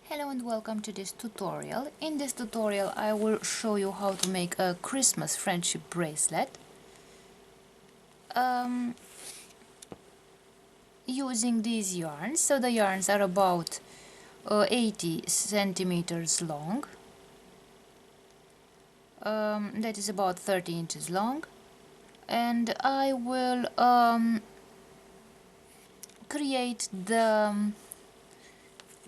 Hello and welcome to this tutorial. In this tutorial I will show you how to make a Christmas friendship bracelet using these yarns. So the yarns are about 80 centimeters long, that is about 30 inches long, and I will create the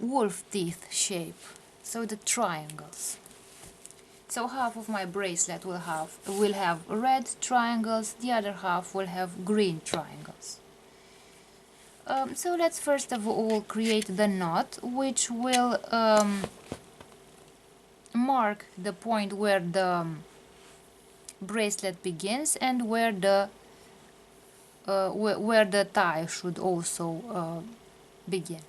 wolf teeth shape, so the triangles. So half of my bracelet will have red triangles, the other half will have green triangles. So let's first of all create the knot, which will mark the point where the bracelet begins and where the tie should also begin.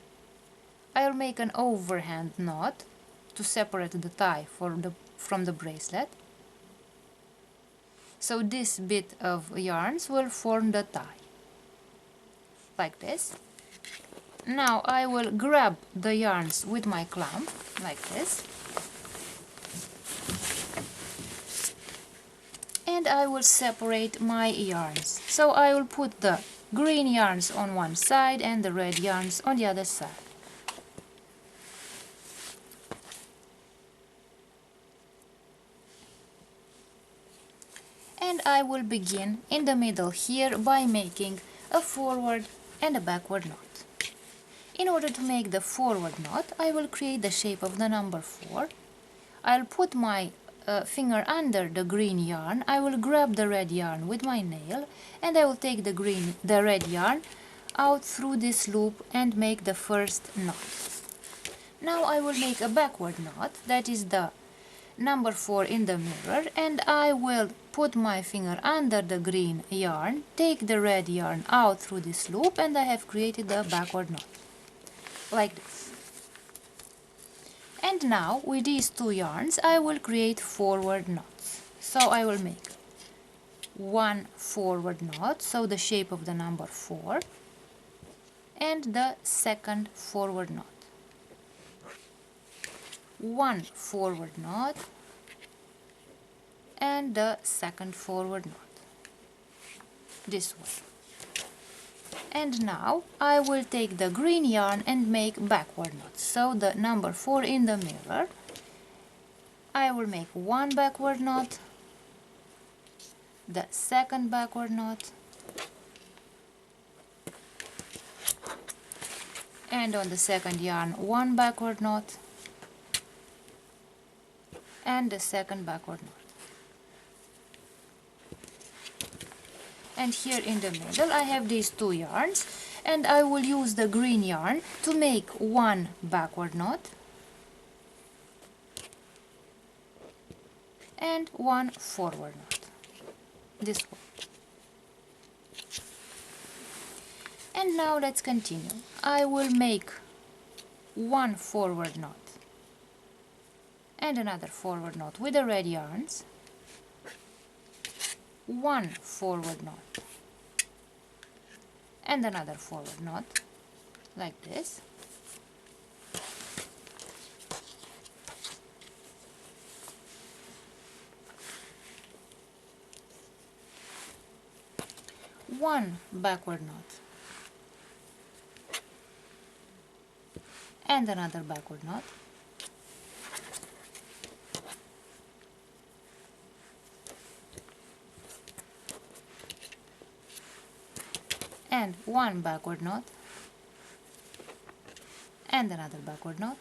I'll make an overhand knot to separate the tie from the bracelet. So this bit of yarns will form the tie, like this. Now I will grab the yarns with my clamp, like this, and I will separate my yarns. So I will put the green yarns on one side and the red yarns on the other side. And I will begin in the middle here by making a forward and a backward knot. In order to make the forward knot, I will create the shape of the number 4. I'll put my finger under the green yarn, I will grab the red yarn with my nail, and I will take the red yarn out through this loop and make the first knot. Now I will make a backward knot, that is the number 4 in the mirror, and I will put my finger under the green yarn, take the red yarn out through this loop, and I have created a backward knot, like this. And now with these two yarns I will create forward knots. So I will make one forward knot, so the shape of the number 4, and the second forward knot. One forward knot and the second forward knot, this way. And now I will take the green yarn and make backward knots. So the number 4 in the mirror, I will make one backward knot, the second backward knot, and on the second yarn one backward knot, and the second backward knot. And here in the middle I have these two yarns, and I will use the green yarn to make one backward knot and one forward knot, this way. And now let's continue. I will make one forward knot and another forward knot with the red yarns, one forward knot and another forward knot, like this. One backward knot and another backward knot, and one backward knot and another backward knot,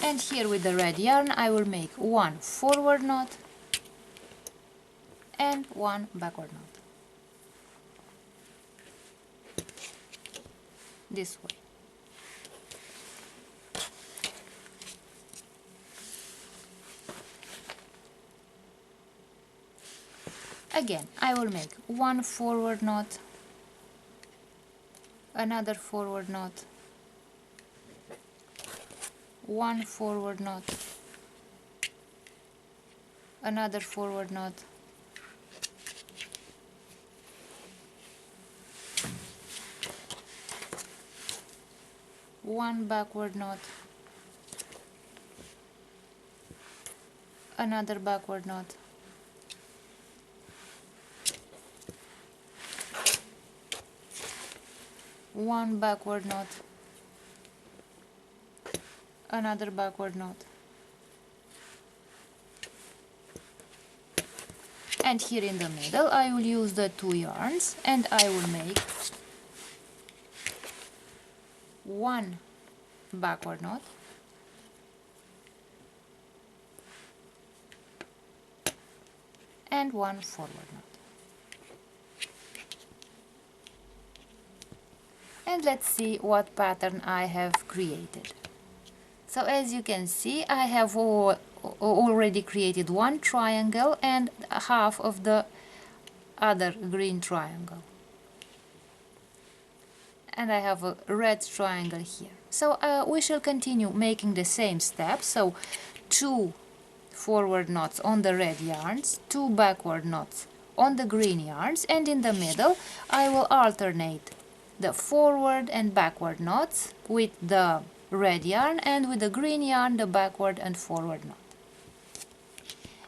and here with the red yarn I will make one forward knot and one backward knot, this way. Again, I will make one forward knot, another forward knot, one forward knot, another forward knot, one backward knot, another backward knot, one backward knot, another backward knot, and here in the middle I will use the 2 yarns and I will make one backward knot, and one forward knot. And let's see what pattern I have created. So as you can see, I have already created one triangle and half of the other green triangle. And I have a red triangle here. So we shall continue making the same steps. So 2 forward knots on the red yarns, 2 backward knots on the green yarns, and in the middle I will alternate the forward and backward knots with the red yarn, and with the green yarn the backward and forward knot.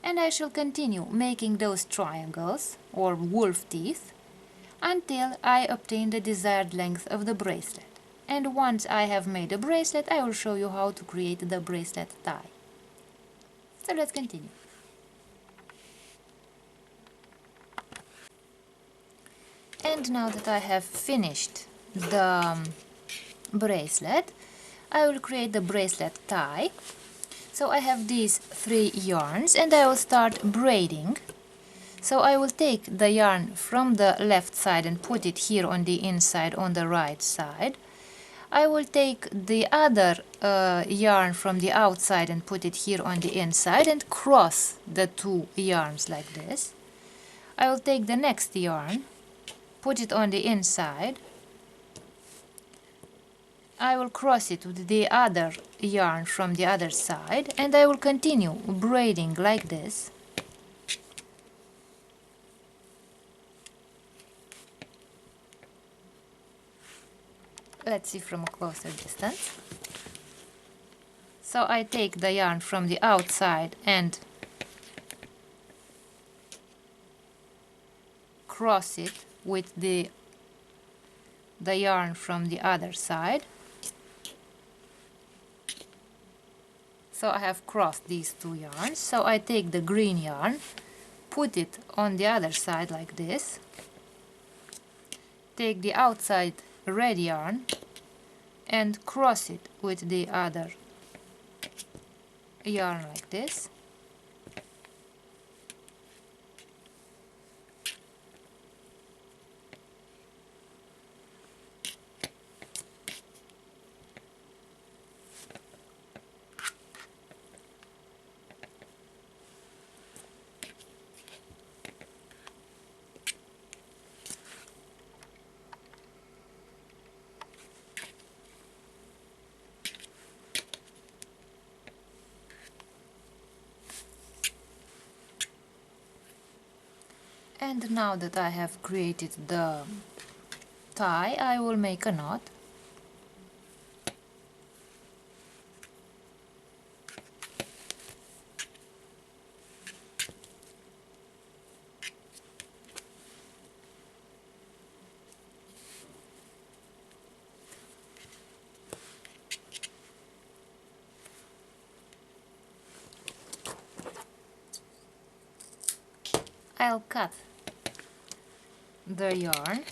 And I shall continue making those triangles or wolf teeth until I obtain the desired length of the bracelet. And once I have made a bracelet, I will show you how to create the bracelet tie. So let's continue. And now that I have finished the bracelet, I will create the bracelet tie. So I have these 3 yarns and I will start braiding. So I will take the yarn from the left side and put it here on the inside on the right side. I will take the other yarn from the outside and put it here on the inside and cross the 2 yarns like this. I will take the next yarn, put it on the inside. I will cross it with the other yarn from the other side, and I will continue braiding like this. Let's see from a closer distance. So I take the yarn from the outside and cross it with the yarn from the other side. So I have crossed these 2 yarns. So I take the green yarn, put it on the other side like this, take the outside red yarn and cross it with the other yarn like this. And now that I have created the tie, I will make a knot. I'll cut the yarn,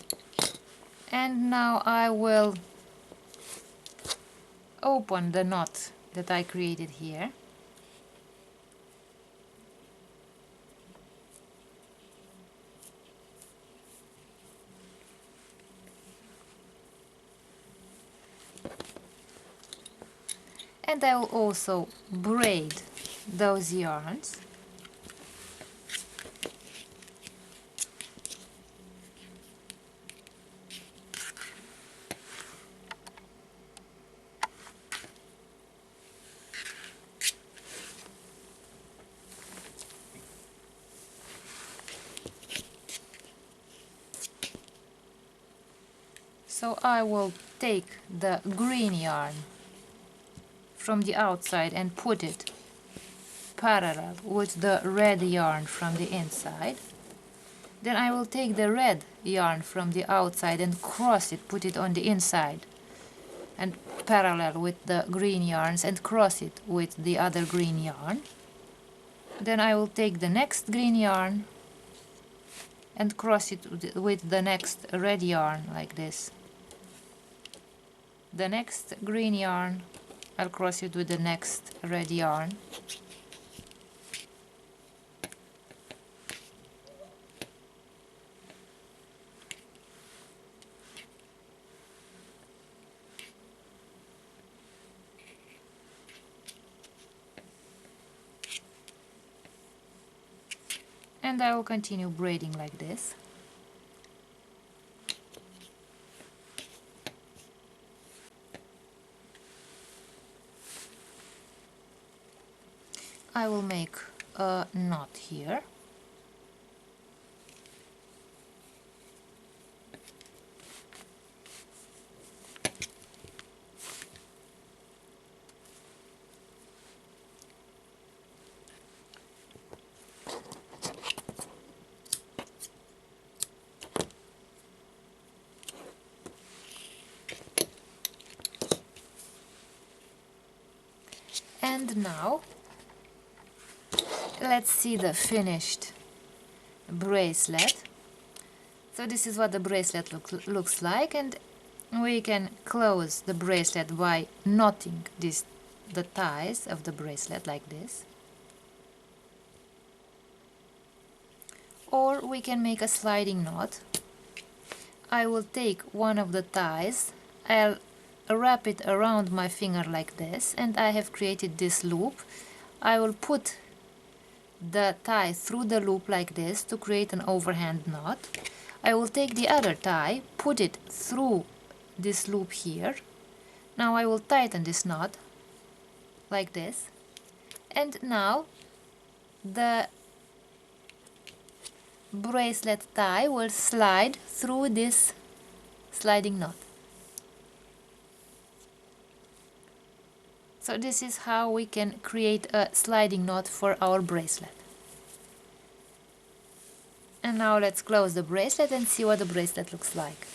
and now I will open the knot that I created here. And I will also braid those yarns. So I will take the green yarn from the outside and put it parallel with the red yarn from the inside. Then I will take the red yarn from the outside and cross it, put it on the inside, and parallel with the green yarns and cross it with the other green yarn. Then I will take the next green yarn and cross it with the next red yarn like this. The next green yarn, I'll cross it with the next red yarn. And I will continue braiding like this. I will make a knot here. And now let's see the finished bracelet. So this is what the bracelet looks like, and we can close the bracelet by knotting the ties of the bracelet like this. Or we can make a sliding knot. I will take one of the ties, I'll wrap it around my finger like this, and I have created this loop. I will put the tie through the loop like this to create an overhand knot. I will take the other tie, put it through this loop here. Now I will tighten this knot like this, and now the bracelet tie will slide through this sliding knot. So this is how we can create a sliding knot for our bracelet. And now let's close the bracelet and see what the bracelet looks like.